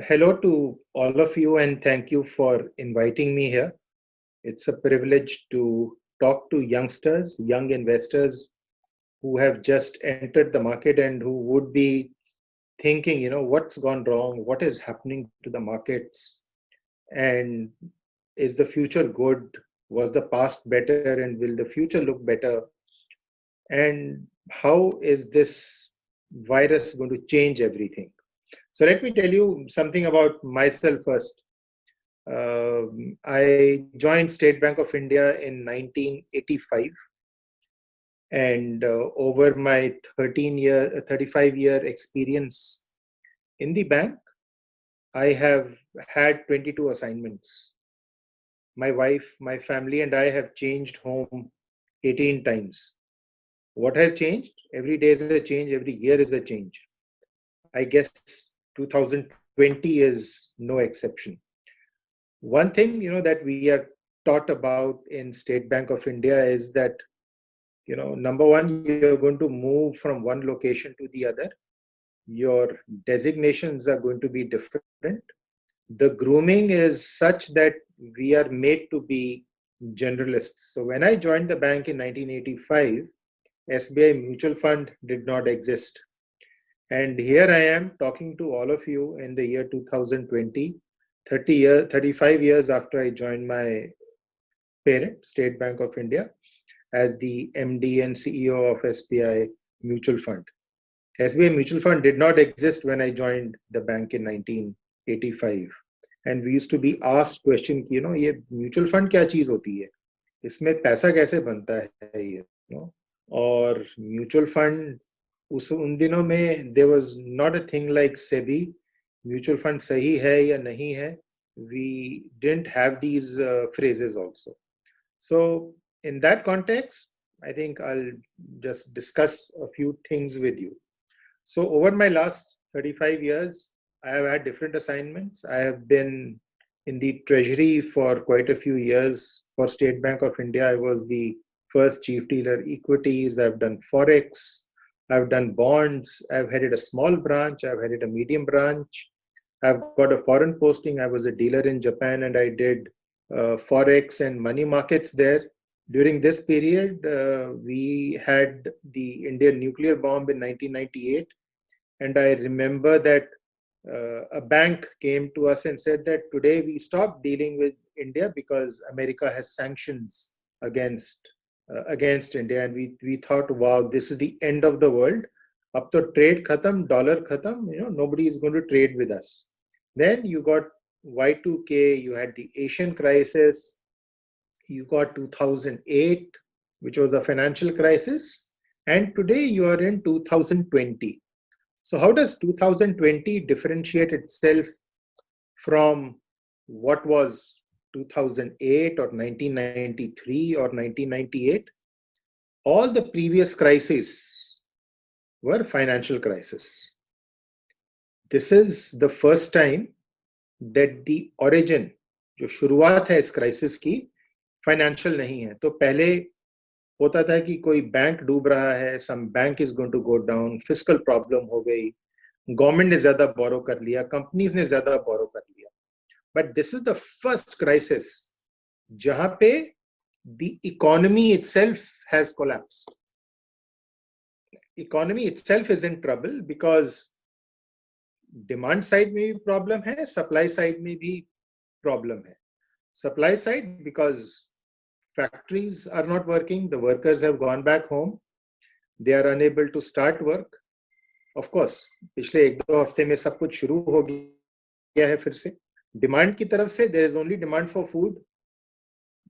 Hello to all of you, and thank you for inviting me here. It's a privilege to talk to youngsters, young investors who have just entered the market and who would be thinking, what's gone wrong, what is happening to the markets, and is the future good? Was the past better, and will the future look better? And how is this virus going to change everything? So, let me tell you something about myself first. I joined State Bank of India in 1985, and over my 35-year experience in the bank, I have had 22 assignments. My wife, my family, and I have changed home 18 times. What has changed? Every day is a change, every year is a change. I guess 2020 is no exception. One thing, that we are taught about in State Bank of India is that, number one, you're going to move from one location to the other. Your designations are going to be different. The grooming is such that we are made to be generalists. So when I joined the bank in 1985, SBI Mutual Fund did not exist. And here I am talking to all of you in the year 2020, 35 years after I joined my parent, State Bank of India, as the MD and CEO of SBI Mutual Fund. SBI Mutual Fund did not exist when I joined the bank in 1985. And we used to be asked question कि ये mutual fund क्या चीज होती है, इसमें पैसा कैसे बनता है, और म्यूचुअल फंड उस उन दिनों में there was not a thing like SEBI. Mutual fund सही है या नहीं है, we didn't have these phrases also. So in that context, I think I'll just discuss a few things with you. So over my last 35 years, I have had different assignments. I have been in the treasury for quite a few years. For State Bank of India, I was the first chief dealer equities. I've done forex. I've done bonds. I've headed a small branch. I've headed a medium branch. I've got a foreign posting. I was a dealer in Japan, and I did forex and money markets there. During this period, we had the Indian nuclear bomb in 1998, and I remember that a bank came to us and said that today we stop dealing with India because America has sanctions against India, and we thought, wow, this is the end of the world. Up to trade khatam, dollar khatam, nobody is going to trade with us. Then you got Y2K, you had the Asian crisis, you got 2008, which was a financial crisis, and today you are in 2020. So how does 2020 differentiate itself from what was 2008 or 1993 or 1998? All the previous crises were financial crises. This is the first time that the origin, जो शुरुआत है इस crisis की, financial नहीं है. तो पहले होता था कि कोई बैंक डूब रहा है, some bank is going to go down, fiscal problem हो गई, गवर्नमेंट ने ज्यादा बोरो कर लिया, कंपनीज ने ज्यादा बोरो कर लिया. But this is the first crisis जहां पे the economy itself has collapsed. Economy itself is in trouble because demand side में भी प्रॉब्लम है, सप्लाई साइड में भी प्रॉब्लम है. Supply side, because factories are not working, the workers have gone back home, they are unable to start work. Of course, पिछले एक दो हफ्ते में सब कुछ शुरू हो गया है फिर से. डिमांड की तरफ से there is only demand for food,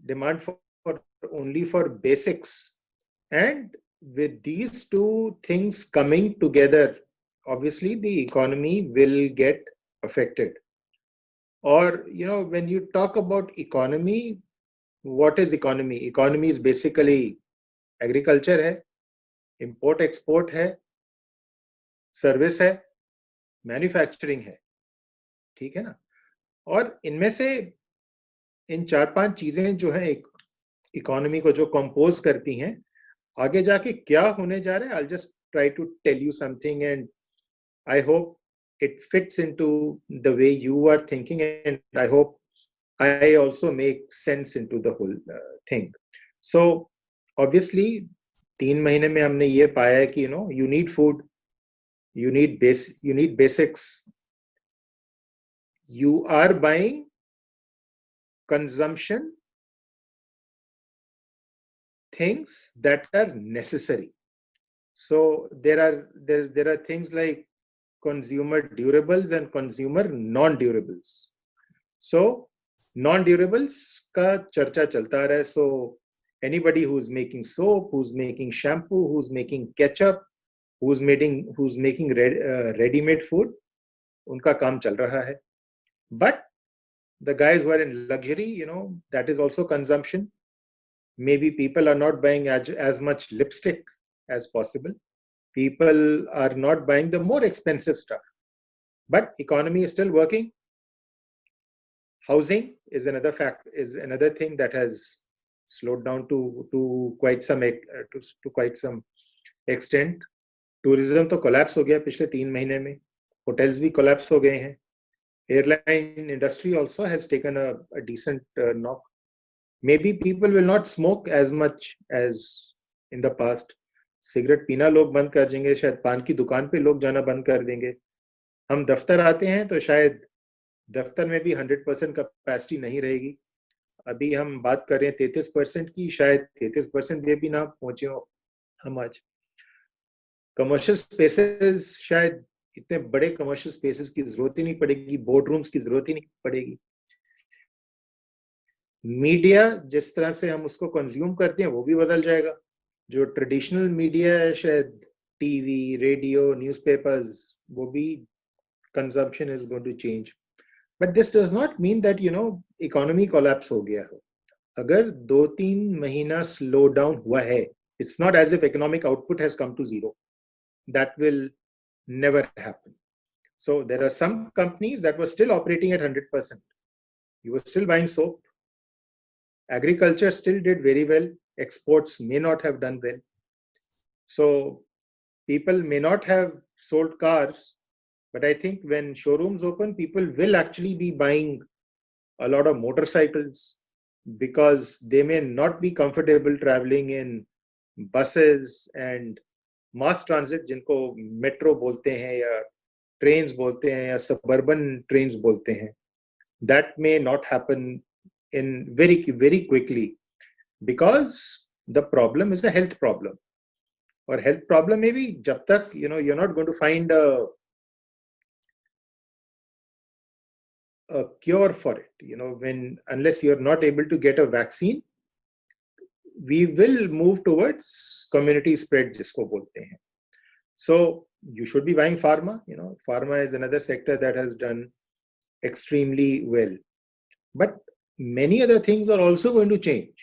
demand for only for basics, and with these two things coming together, obviously the economy will get affected. Or, when you talk about economy, what is economy? Economy is basically agriculture है, import export है, service है, manufacturing है. ठीक है ना? और इनमें से इन 4-5 चीजें जो है इकोनॉमी को जो कंपोज करती हैं, आगे जाके क्या होने जा रहा है, I'll just try to tell you something, and I hope it fits into the way you are thinking, and I hope I also make sense into the whole thing. So obviously 3 महीने में हमने ये पाया है कि you need food, you need basics. You are buying consumption things that are necessary. So there are things like consumer durables and consumer non-durables. So non-durables का चर्चा चलता रहा है. So anybody who's making soap, who's making shampoo, who's making ketchup, who's making ready-made food, उनका काम चल रहा है. But the guys who are in luxury, that is also consumption. Maybe people are not buying as much lipstick as possible. People are not buying the more expensive stuff. But economy is still working. Housing is another thing that has slowed down to quite some extent. Tourism तो collapse हो गया पिछले 3 महीने में. Hotels भी collapse हो गए हैं. Airline industry also has taken a decent knock. Maybe people will not smoke as much as in the past. Cigarette पीना लोग बंद कर देंगे, शायद पान की दुकान पे लोग जाना बंद कर देंगे. हम दफ्तर आते हैं तो शायद दफ्तर में भी 100% कैपेसिटी नहीं रहेगी. अभी हम बात कर रहे हैं 33% की, शायद 33% में भी ना पहुंचे हो हम आज. कमर्शियल स्पेसेस, शायद इतने बड़े कमर्शियल स्पेसेस की जरूरत ही नहीं पड़ेगी, बोर्ड रूम्स की जरूरत ही नहीं पड़ेगी. मीडिया जिस तरह से हम उसको कंज्यूम करते हैं वो भी बदल जाएगा. जो ट्रेडिशनल मीडिया है, शायद टीवी, रेडियो, न्यूज़पेपर्स, वो भी consumption is going to change. But this does not mean that economy collapse हो गया हो. अगर 2-3 महीना स्लो डाउन हुआ है, it's not as if economic output has come to zero. That will never happen. So there are some companies that were still operating at 100%. You were still buying soap. Agriculture still did very well. Exports may not have done well. So people may not have sold cars, but I think when showrooms open, people will actually be buying a lot of motorcycles because they may not be comfortable traveling in buses and mass transit, जिनको metro बोलते हैं या trains बोलते हैं या suburban trains बोलते हैं. That may not happen in very quickly because the problem is a health problem. और health problem में भी जब तक you're not going to find a cure for it, unless you're not able to get a vaccine, we will move towards community spread, जिसको बोलते हैं. So you should be buying pharma. Pharma is another sector that has done extremely well. But many other things are also going to change.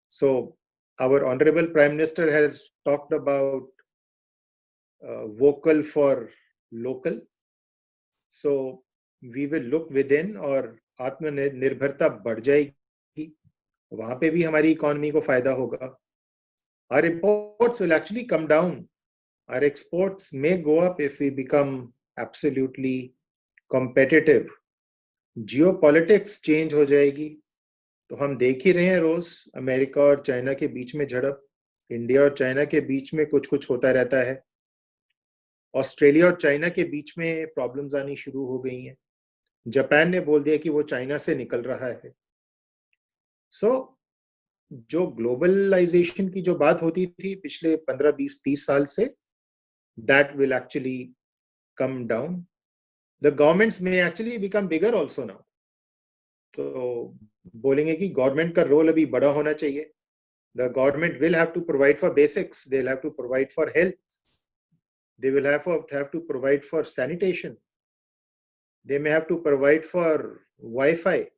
So our Honorable Prime Minister has talked about vocal for local. So we will look within और आत्मनिर्भरता बढ़ जाएगी. वहाँ पे भी हमारी economy को फायदा होगा. Our imports will actually come down. Our exports may go up if we become absolutely competitive. Geopolitics change हो जाएगी. तो हम देख ही रहे हैं रोज अमेरिका और चाइना के बीच में झड़प, इंडिया और चाइना के बीच में कुछ होता रहता है. ऑस्ट्रेलिया और चाइना के बीच में प्रॉब्लम्स आनी शुरू हो गई हैं. जापान ने बोल दिया कि वो चाइना से निकल रहा है. सो जो ग्लोबलाइजेशन की जो बात होती थी पिछले 15, 20, 30 साल से, that will actually come down. The governments may actually become bigger also now. तो बोलेंगे कि गवर्नमेंट का रोल अभी बड़ा होना चाहिए. The government will have to provide for basics. They'll have to provide for health. They will have to provide for sanitation. They may have to provide for Wi-Fi.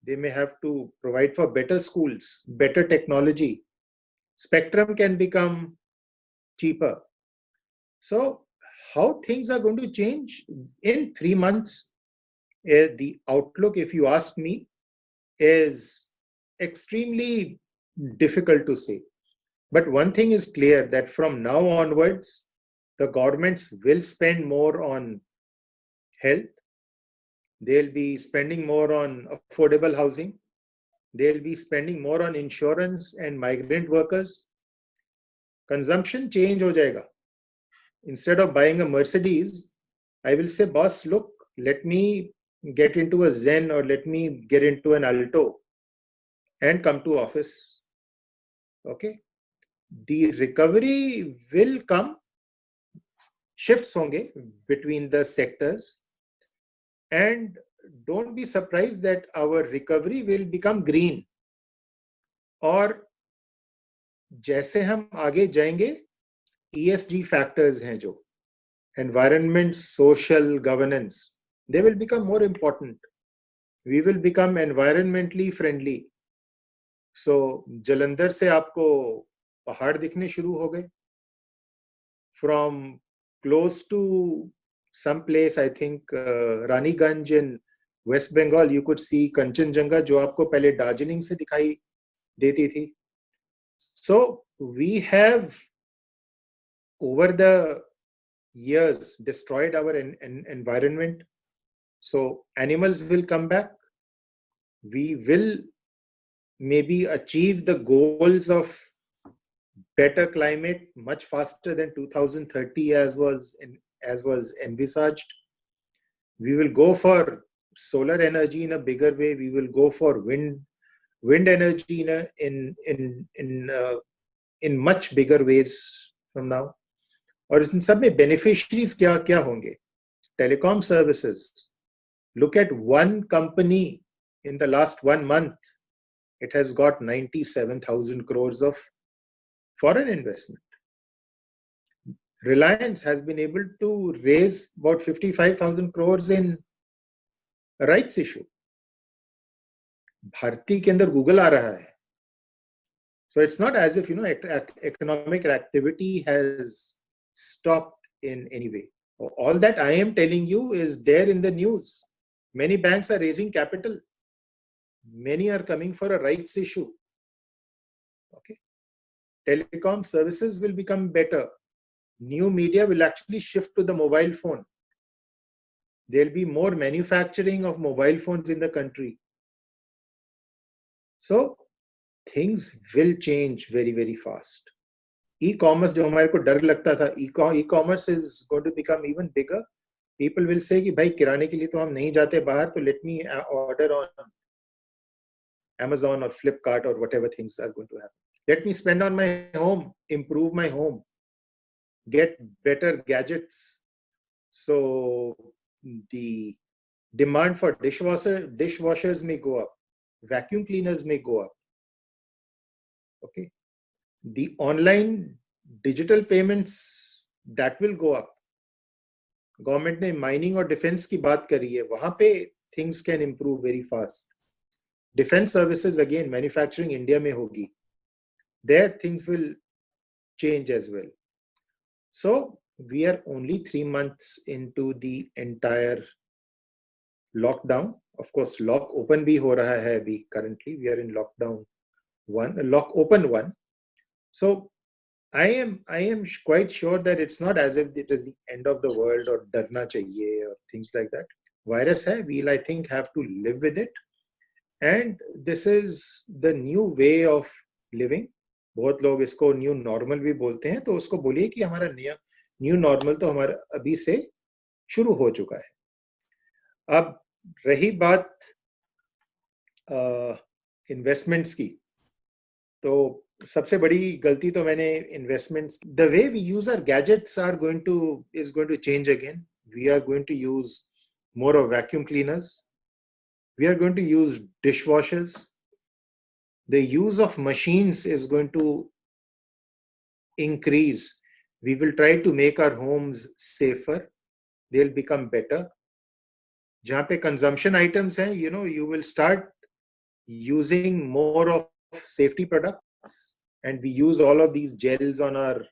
They may have to provide for better schools, better technology. Spectrum can become cheaper. So how things are going to change in 3 months, the outlook, if you ask me, is extremely difficult to say. But one thing is clear, that from now onwards, the governments will spend more on health. They'll be spending more on affordable housing. They'll be spending more on insurance and migrant workers. Consumption change हो जाएगा. Instead of buying a Mercedes, I will say, boss, look, let me get into a Zen or let me get into an Alto and come to office. Okay. The recovery will come, shifts honge between the sectors, and don't be surprised that our recovery will become green. और जैसे हम आगे जाएंगे, ESG factors हैं जो environment, social, governance, they will become more important. We will become environmentally friendly. So Jalandhar से आपको पहाड़ दिखने शुरू हो गए. From close to some place, I think Raniganj in West Bengal, you could see Kanchenjunga, जो आपको पहले दार्जिलिंग से दिखाई देती थी. So we have over the years destroyed our environment. So animals will come back. We will maybe achieve the goals of better climate much faster than 2030 as was envisaged. We will go for solar energy in a bigger way. We will go for wind energy in much bigger ways from now. और इन सब में beneficiaries क्या क्या होंगे? Telecom services. Look at one company in the last 1 month. It has got 97,000 crores of foreign investment. Reliance has been able to raise about 55,000 crores in a rights issue. Bharti के अंदर Google आ रहा है. So it's not as if, economic activity has stopped in any way. All that I am telling you is there in the news. Many banks are raising capital. Many are coming for a rights issue. Okay. Telecom services will become better. New media will actually shift to the mobile phone. There'll be more manufacturing of mobile phones in the country. So things will change very, very fast. E-commerce, जो हमारे को डर लगता था, e-commerce is going to become even bigger. People will say कि भाई किराने के लिए तो हम नहीं जाते बाहर, तो let me order on Amazon or Flipkart or whatever things are going to happen. Let me spend on my home, improve my home, get better gadgets. So the demand for dishwashers may go up, vacuum cleaners may go up. Okay. The online digital payments, that will go up. Government ने mining और defense की बात करी है, वहाँ पे things can improve very fast. Defense services, again, manufacturing India में होगी. There things will change as well. So we are only 3 months into the entire lockdown. Of course, lock open भी हो रहा है अभी. Currently we are in lockdown 1, lock open 1. So I am quite sure that it's not as if it is the end of the world or डरना चाहिए or things like that. Virus है, we'll, I think, have to live with it. And this is the new way of living. बहुत लोग इसको new normal भी बोलते हैं, तो उसको बोलिए कि हमारा न्यू नॉर्मल तो हमारा अभी से शुरू हो चुका है. अब रही बात इन्वेस्टमेंट्स की, तो सबसे बड़ी गलती तो मैंने investments, the way we use our gadgets is going to change again. We are going to use more of vacuum cleaners. We are going to use dishwashers. The use of machines is going to increase. We will try to make our homes safer. They'll become better. जहाँ पे consumption items हैं, you will start using more of safety products, and we use all of these gels on our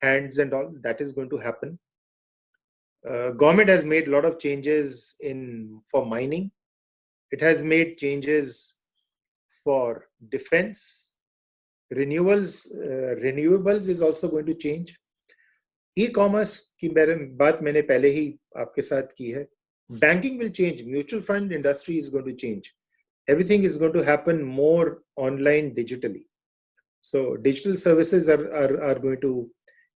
hands and all. That is going to happen. Government has made a lot of changes for mining. It has made changes for defense. Renewables is also going to change. E-commerce की बात मैंने पहले ही आपके साथ की है. Banking will change. Mutual fund industry is going to change. Everything is going to happen more online digitally. So digital services are going to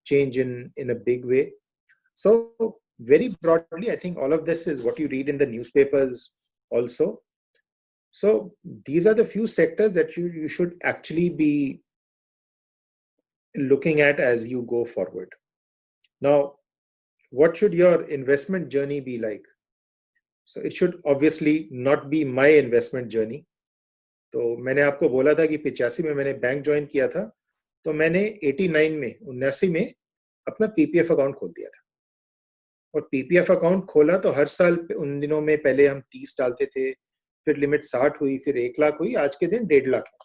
change in a big way. So very broadly, I think all of this is what you read in the newspapers also. So these are the few sectors that you should actually be looking at as you go forward. Now, what should your investment journey be like? So it should obviously not be my investment journey. तो मैंने आपको बोला था कि 85 में मैंने bank join किया था, तो मैंने 89 में 79 में अपना पीपीएफ अकाउंट खोल दिया था। और पीपीएफ अकाउंट खोला तो हर साल उन दिनों में पहले हम 30 डालते थे, फिर लिमिट 60 हुई, फिर 1 लाख हुई, आज के दिन 1.5 लाख है।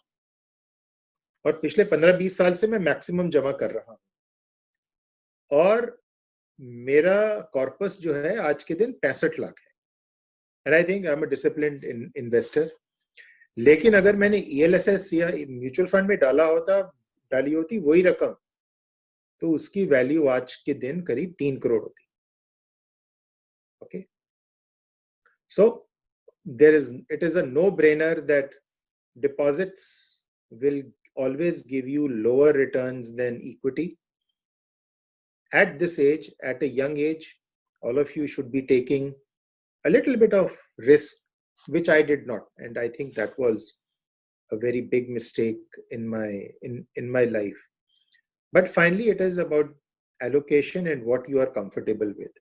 और पिछले 15-20 साल से मैं मैक्सिमम जमा कर रहा हूँ और मेरा कॉर्पस जो है आज के दिन 65 लाख है। And I think I am a disciplined investor. लेकिन अगर मैंने ईएलएसएस या म्यूचुअल फंड में डाली होती वही रकम, तो उसकी वैल्यू आज के दिन करीब 3 करोड़ होती। Okay, so it is a no-brainer that deposits will always give you lower returns than equity. At this age, at a young age, all of you should be taking a little bit of risk, which I did not, and I think that was a very big mistake in my life. But finally, it is about allocation and what you are comfortable with.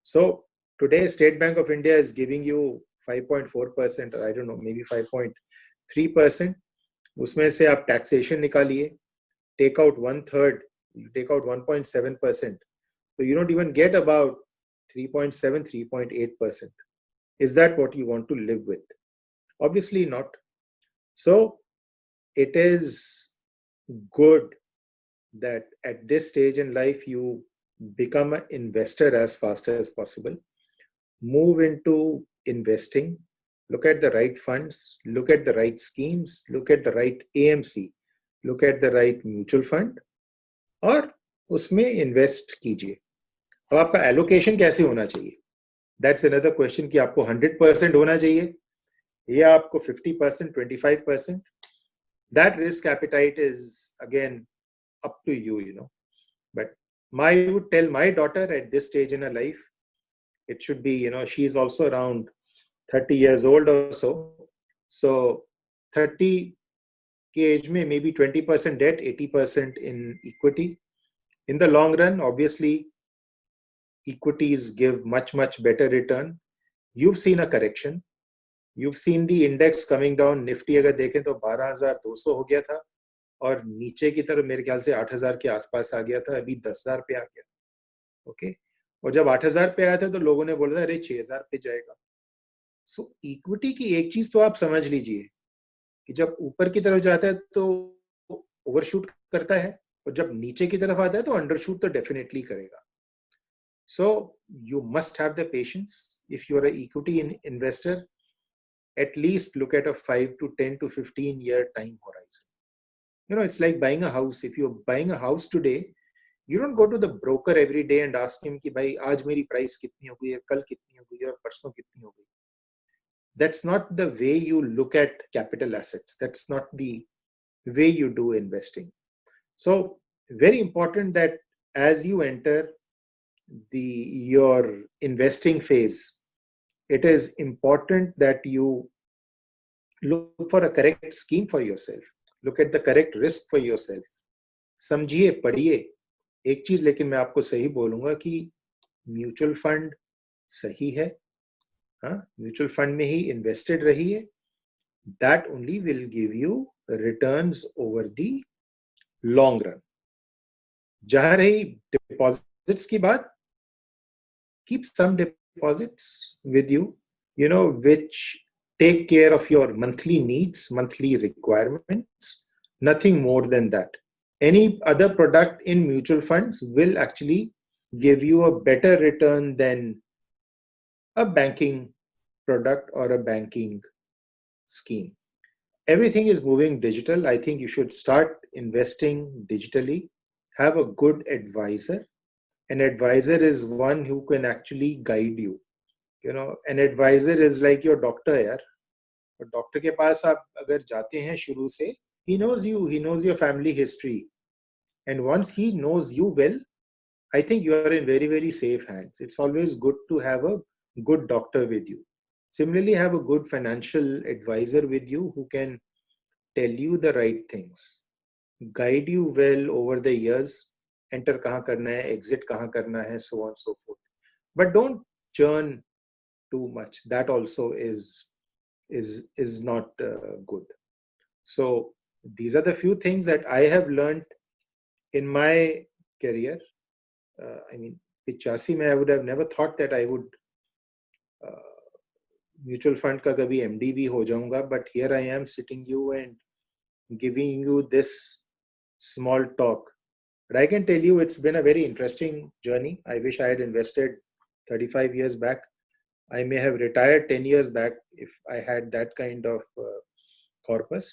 So today, State Bank of India is giving you 5.4%, or I don't know, maybe 5.3%. उसमें से आप taxation निकालिए, take out 1/3, you take out 1.7%. So you don't even get about 3.7, 3.8%. Is that what you want to live with? Obviously not. So it is good that at this stage in life you become an investor as fast as possible. Move into investing. Look at the right funds, look at the right schemes, look at the right AMC, look at the right mutual fund और उसमें invest कीजिए। अब आपका allocation कैसे होना चाहिए? That's another question कि आपको 100% होना चाहिए या आपको 50%, 25%. That risk appetite is again up to you, you know. But I would tell my daughter at this stage in her life, it should be, you know, she is also around 30 years old or so. So 30 की age में maybe 20% debt, 80% in equity. In the long run, obviously, equities give much, much better return. You've seen a correction. You've seen the index coming down. Nifty अगर देखें तो 12,200 हो गया था और नीचे की तरफ मेरे ख्याल से 8,000 के आसपास आ गया था, अभी 10,000 पे आ गया। ओके, और जब 8,000 पे आया था तो लोगों ने बोला अरे 6,000 पे जाएगा। सो इक्विटी की एक चीज तो आप समझ लीजिए कि जब ऊपर की तरफ जाता है तो ओवरशूट करता है और जब नीचे की तरफ आता है तो अंडरशूट तो डेफिनेटली करेगा। So you must have the patience if you are a equity investor. At least look at a 5 to 10 to 15 year time horizon. You know, it's like buying a house. If you're buying a house today, you don't go to the broker every day and ask him कि भाई आज मेरी price कितनी हो गई है, कल कितनी हो गई है और परसों कितनी हो गई. That's not the way you look at capital assets. That's not the way you do investing. So very important that as you enter your investing phase, it is important that you look for a correct scheme for yourself. Look at the correct risk for yourself. समझिए, पढ़िए. एक चीज लेकिन मैं आपको सही बोलूंगा कि म्यूचुअल फंड सही है. हाँ, म्यूचुअल फंड में ही इन्वेस्टेड रहिए. That only will give you returns over the long run. जहां रही डिपॉजिट्स की बात, keep some deposits with you, you know, which take care of your monthly needs, monthly requirements, nothing more than that. Any other product in mutual funds will actually give you a better return than a banking product or a banking scheme. Everything is moving digital. I think you should start investing digitally. Have a good advisor. An advisor is one who can actually guide you. an advisor is like your doctor यार. और doctor के पास आप अगर जाते हैं शुरू से, he knows your family history, and once he knows you well, I think you are in very, very safe hands. It's always good to have a good doctor with you. Similarly, have a good financial advisor with you who can tell you the right things, guide you well over the years, enter kahan karna hai, exit kahan karna hai, so on and so forth. But don't churn too much. That also is not good. So these are the few things that I have learned in my career. I mean, 85 में I would have never thought that I would mutual fund का कभी MD भी हो जाऊंगा, but here I am sitting you and giving you this small talk. But I can tell you it's been a very interesting journey. I wish I had invested 35 years back. I may have retired 10 years back if I had that kind of corpus.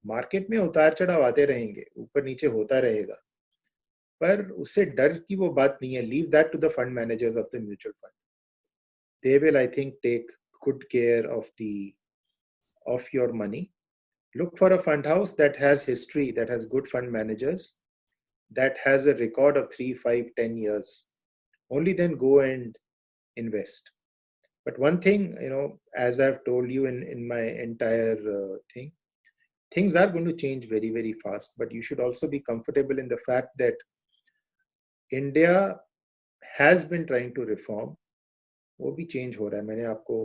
Market में उतार चढ़ाव आते रहेंगे, ऊपर नीचे होता रहेगा, पर उससे डर की वो बात नहीं है. Leave that to the fund managers of the mutual fund. They will, I think, take good care of your money. Look for a fund house that has history, that has good fund managers, that has a record of 3, 5, 10 years. Only then go and invest. But one thing, as I've told you in my entire thing, things are going to change very, very fast. But you should also be comfortable in the fact that India has been trying to reform. वो भी change हो रहा है. मैंने आपको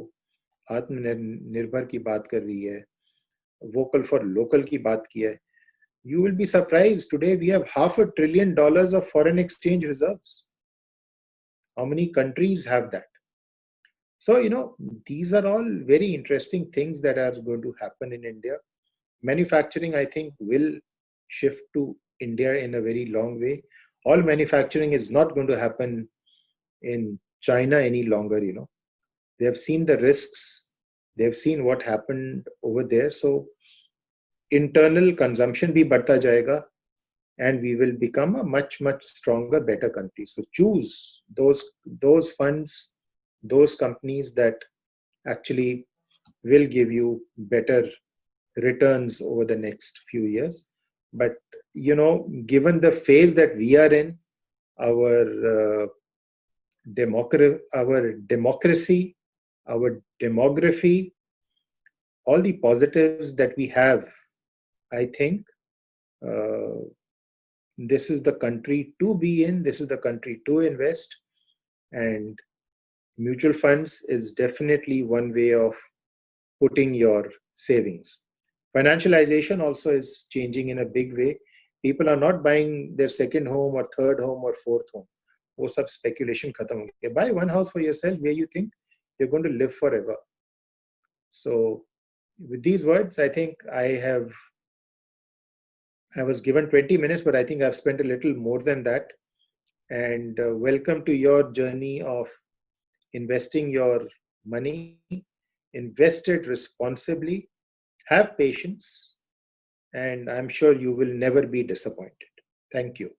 आत्मनिर्भर की बात कर रही है, वोकल फॉर लोकल की बात की है. You will be surprised. Today we have $500 billion of foreign exchange reserves. How many countries have that? So, these are all very interesting things that are going to happen in India. Manufacturing, I think, will shift to India in a very long way. All manufacturing is not going to happen in China any longer. They have seen the risks. They have seen what happened over there. So internal consumption bhi badhta jayega, and we will become a much, much stronger, better country. So choose those funds, those companies that actually will give you better returns over the next few years. But, given the phase that we are in, our democracy, our demography, all the positives that we have, I think this is the country to be in, this is the country to invest, and mutual funds is definitely one way of putting your savings. Financialization also is changing in a big way. People are not buying their second home or third home or fourth home. वो सब speculation खत्म हो गया. Buy one house for yourself where you think you're going to live forever. So with these words, I think I was given 20 minutes, but I think I've spent a little more than that. And welcome to your journey of investing your money. Invest it responsibly, have patience, and I'm sure you will never be disappointed. Thank you.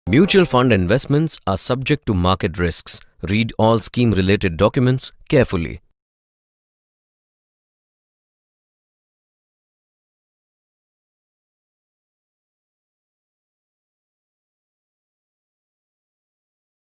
Mutual fund investments are subject to market risks. Read all scheme-related documents carefully.